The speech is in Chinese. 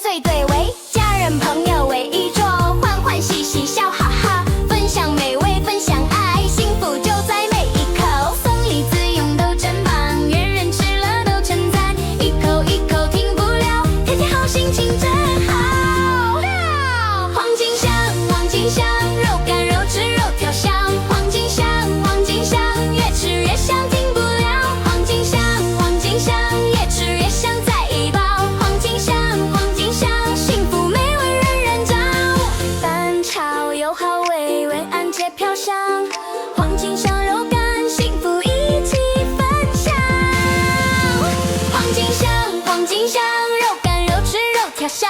最对味，家人朋友围一桌，欢欢喜喜笑哈哈，分享美味，分享爱，幸福就在每一口。送礼自用都真棒，人人吃了都称赞，一口一口停不了，天天好心情真好。黄金香，黄金香，肉干肉质肉条香，黄金香，黄金香，越吃越香停不了，黄金香，黄金香，越吃越香再一包，黄金香，黄金香，幸福美味人人找，蛋炒又好味，文案且飘香，黄金香肉干，幸福一起分享。黄金香，黄金香，肉干肉质肉条香。